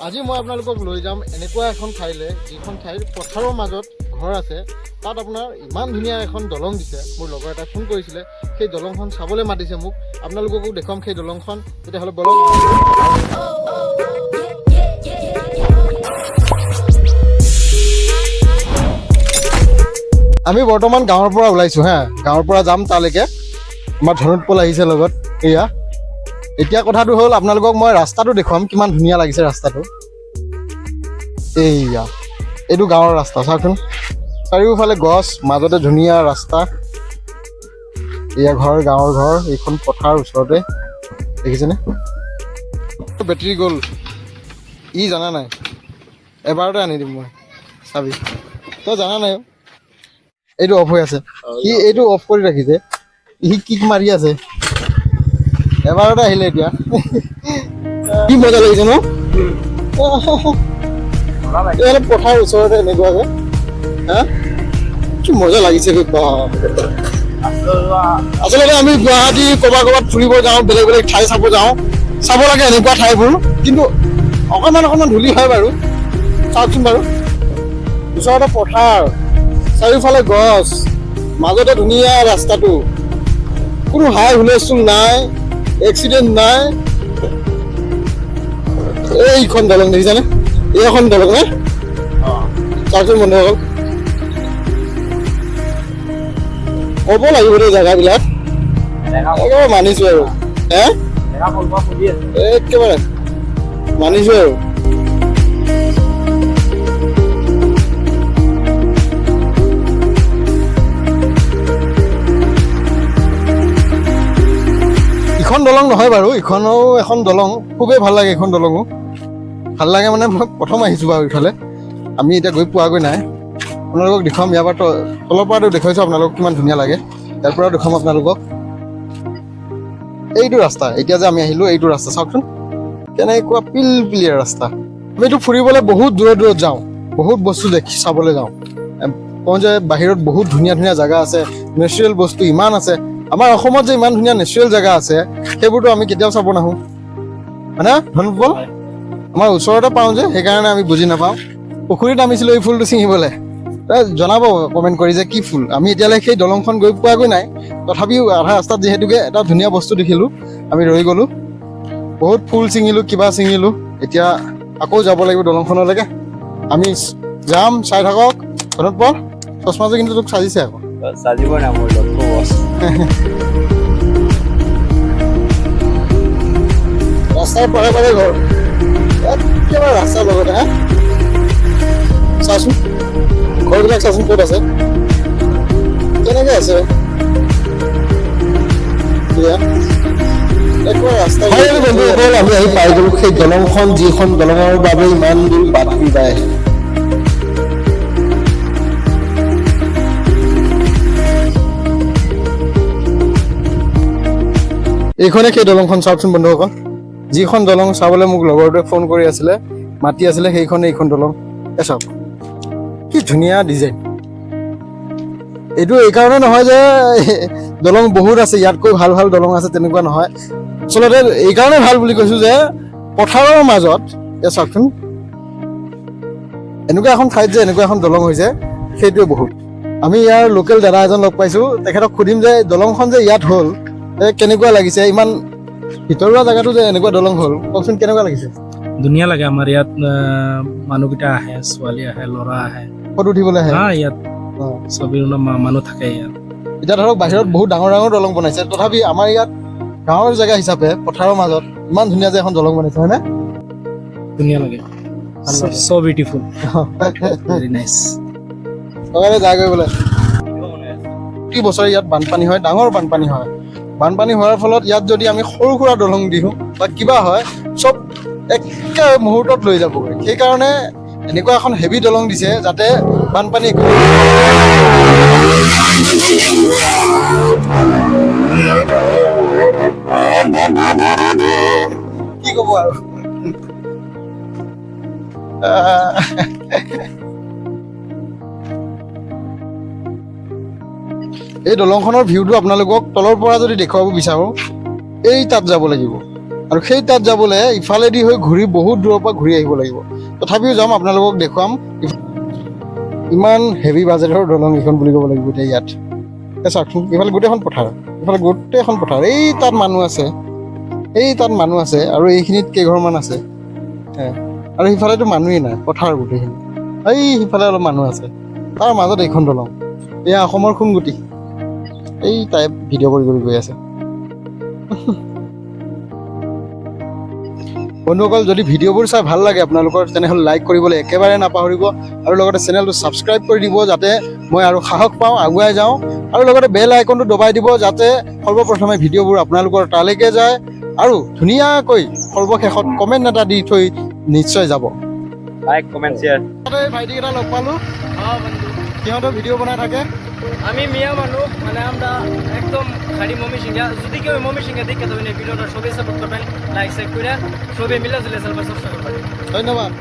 আজি মই আপোনালোকক লৈ যাম এনেকুৱা এখন ঠাইলৈ যিখন ঠাইৰ পথাৰৰ মাজত ঘৰ আছে। তাত আপোনাৰ ইমান ধুনীয়া এখন দলং দিছে। মোৰ লগৰ এটাই ফোন কৰিছিলে, সেই দলংখন চাবলৈ মাতিছে মোক। আপোনালোককো দেখুৱাম সেই দলংখন। তেতিয়াহ'লে বলক। আমি বৰ্তমান গাঁৱৰ পৰা ওলাইছোঁ হা, গাঁৱৰ পৰা যাম তালৈকে। আমাৰ ধনুৎপল আহিছে লগত। এয়া এতিয়া কথাটো হ'ল আপোনালোকক মই ৰাস্তাটো দেখুৱাম, কিমান ধুনীয়া লাগিছে ৰাস্তাটো। এইয়া এইটো গাঁৱৰ ৰাস্তা চাওকচোন, চাৰিওফালে গছ, মাজতে ধুনীয়া ৰাস্তা। এয়া ঘৰ, গাঁৱৰ ঘৰ, এইখন পথাৰ ওচৰতে দেখিছেনে? বেটেৰী গ'ল, ই জানা নাই, এবাৰতে আনি দিম মই চাবি। তই জানা নাই এইটো অফ হৈ আছে, সি এইটো অফ কৰি ৰাখিছে, সি কিক মাৰি আছে। এবাৰতে আহিলে এতিয়া। কি মজা লাগিছে ন? পথাৰ ওচৰতে এনেকুৱাকে, হা কি মজা লাগিছে। আচলতে আমি গুৱাহাটী ক'ৰবাত ফুৰিব যাওঁ, বেলেগ বেলেগ ঠাই চাব যাওঁ, চাব লাগে এনেকুৱা ঠাইবোৰ। কিন্তু অকণমান ধূলি হয় বাৰু। চাওকচোন বাৰু, ওচৰতে পথাৰ, চাৰিওফালে গছ, মাজতে ধুনীয়া ৰাস্তাটো, কোনো হাই হুলস্থুল নাই, এক্সিডেণ্ট নাই। এইখন দলং দেখিছানে? এইখন দলং নে? চাওকচোন বন্ধুসকল, ক'ব লাগিব দেই জেগাবিলাক, একেবাৰে মানিছো আৰু। একেবাৰে মানিছো আৰু। ইখন দলং নহয় বাৰু, ইখনো এখন দলং, খুবেই ভাল লাগে। এইখন দলঙো ভাল লাগে, মানে মই প্ৰথম আহিছোঁ বাৰু ইফালে। আমি এতিয়া গৈ পোৱাগৈ নাই। আপোনালোকক দেখুৱাম, ইয়াৰ পৰা তলৰ পৰাতো দেখুৱাইছোঁ আপোনালোকক কিমান ধুনীয়া লাগে। ইয়াৰ পৰাও দেখুৱাম আপোনালোকক। এইটো ৰাস্তা, এতিয়া যে আমি আহিলোঁ, এইটো ৰাস্তা চাওকচোন, কেনেকুৱা পিলপিলীয়া ৰাস্তা। আমিতো ফুৰিবলৈ বহুত দূৰত যাওঁ, বহুত বস্তু চাবলৈ যাওঁ। কওঁ যে বাহিৰত বহুত ধুনীয়া ধুনীয়া জেগা আছে, নেচাৰেল বস্তু ইমান আছে। আমাৰ অসমত যে ইমান ধুনীয়া নেচাৰেল জেগা আছে, সেইবোৰতো আমি কেতিয়াও চাব নাহোঁ, হয়নে ধনুৎপল? আমাৰ ওচৰতে পাওঁ যে, সেইকাৰণে আমি বুজি নাপাওঁ। পুখুৰীত নামিছিলোঁ এই ফুলটো ছিঙিবলৈ। জনাব কমেণ্ট কৰি যে কি ফুল। আমি এতিয়ালৈ সেই দলংখন গৈ পোৱাগৈ নাই, তথাপিও আধা ৰাস্তাত যিহেতুকে এটা ধুনীয়া বস্তু দেখিলোঁ, আমি ৰৈ গ'লোঁ। বহুত ফুল ছিঙিলোঁ, কিবা ছিঙিলোঁ। এতিয়া আকৌ যাব লাগিব দলংখনলৈকে। আমি যাম, চাই থাকক। ধনুৎপল, চশমাযোৰ কিন্তু তোক চাজিছে আকৌ। সাজিব না মোৰ লক্ষ্য বস। ৰাস্তাৰ পাৰে পাৰে ঘৰ, একেবাৰে ৰাস্তাৰ লগতে। হা চাচোন ঘৰবিলাক, চাচোন ক'ত আছে, কেনেকে আছে। বন্ধুসকল, আমি আহি পাই গ'লো সেই দলংখন, যিখন দলঙৰ বাবে ইমান দূৰ বাট বিবাই। এইখনে সেই দলংখন, চাওকচোন বন্ধুসকল। যিখন দলং চাবলৈ মোক লগৰটোৱে ফোন কৰি আছিলে, মাতি আছিলে, সেইখনে এইখন দলং। চাওক কি ধুনীয়া ডিজাইন। এইটো এইকাৰণে নহয় যে দলং বহুত আছে, ইয়াতকৈ ভাল ভাল দলং আছে, তেনেকুৱা নহয়। আচলতে এইকাৰণে ভাল বুলি কৈছোঁ যে পথাৰৰ মাজত, চাওকচোন, এনেকুৱা এখন ঠাইত যে এনেকুৱা এখন দলং হৈছে, সেইটোৱে বহুত। আমি ইয়াৰ লোকেল দাদা এজন লগ পাইছোঁ, তেখেতক সুধিম যে দলংখন যে ইয়াত হ'ল কেনেকুৱা লাগিছে, ইমান ভিতৰুৱা জেগাটো যে এনেকুৱা দলং হ'ল, কওকচোন কেনেকুৱা লাগিছে? ধুনীয়া লাগে। আমাৰ ইয়াত মানুহকেইটা আহে, ছোৱালী আহে, ল'ৰা আহে, ফটো উঠিবলৈ আহে। ইয়াত ছবিৰ মানুহ থাকে ইয়াত। এতিয়া ধৰক বাহিৰত বহুত ডাঙৰ ডাঙৰ দলং বনাইছে, তথাপি আমাৰ ইয়াত গাঁৱৰ জেগা হিচাপে পথাৰৰ মাজত ইমান ধুনীয়া যে এখন দলং বনাইছে, হয়নে? ধুনীয়া লাগে, so beautiful, very nice. লগালে যায় গৈ বোলে প্ৰতি বছৰে ইয়াত বানপানী হয়, ডাঙৰ বানপানী হয়। বানপানী হোৱাৰ ফলত ইয়াত যদি আমি সৰু সুৰা দলং দিওঁ বা কিবা হয়, চব একে মুহূৰ্তত লৈ যাবগৈ। সেইকাৰণে এনেকুৱা এখন হেভি দলং দিছে, যাতে বানপানী কি ক'ব আৰু। এই দলংখনৰ ভিউটো আপোনালোকক তলৰ পৰা যদি দেখুৱাব বিচাৰোঁ, এই তাত যাব লাগিব। আৰু সেই তাত যাবলৈ ইফালেদি হৈ ঘূৰি বহুত দূৰৰ পৰা ঘূৰি আহিব লাগিব তথাপিও যাম আপোনালোকক দেখুৱাম ইমান হেভি বাজেটৰ দলং এইখন বুলি ক'ব লাগিব এতিয়া ইয়াত চাওকচোন ইফালে গোটেইখন পথাৰ এই তাত মানুহ আছে আৰু এইখিনিত কেইঘৰমান আছে আৰু সিফালেতো মানুহেই নাই পথাৰ গোটেইখিনি সিফালে অলপ মানুহ আছে তাৰ মাজত এইখন দলং এয়া অসমৰ সোণগুটি এই টাইপ ভিডিঅ' কৰি গৈ আছে বন্ধুসকল যদি ভিডিঅ'বোৰ চাই ভাল লাগে আপোনালোকৰ তেনেহ'লে লাইক কৰিবলৈ একেবাৰে নাপাহৰিব আৰু লগতে চেনেলটো ছাবস্ক্ৰাইব কৰি দিব যাতে মই আৰু সাহস পাওঁ আগুৱাই যাওঁ আৰু লগতে বেল আইকনটো দবাই দিব যাতে সৰ্বপ্ৰথমে ভিডিঅ'বোৰ আপোনালোকৰ তালৈকে যায় আৰু ধুনীয়াকৈ সৰ্বশেষত কমেণ্ট এটা দি থৈ নিশ্চয় যাব লাইক কমেণ্ট শ্বেয়াৰ ভাইটিকেইটা লগ পালোঁ সিহঁতেও ভিডিঅ' বনাই থাকে আমি মিয়া মানুষ মানে আমরা একদম খালি মমি সিংহা যদি কেউ মমি সিংহা দেখে তবে ভিডিওটা সবাই সাপোর্ট করবেন লাইক শেয়ার করে সবাই মিলে চলে সাবস্ক্রাইব করবেন ধন্যবাদ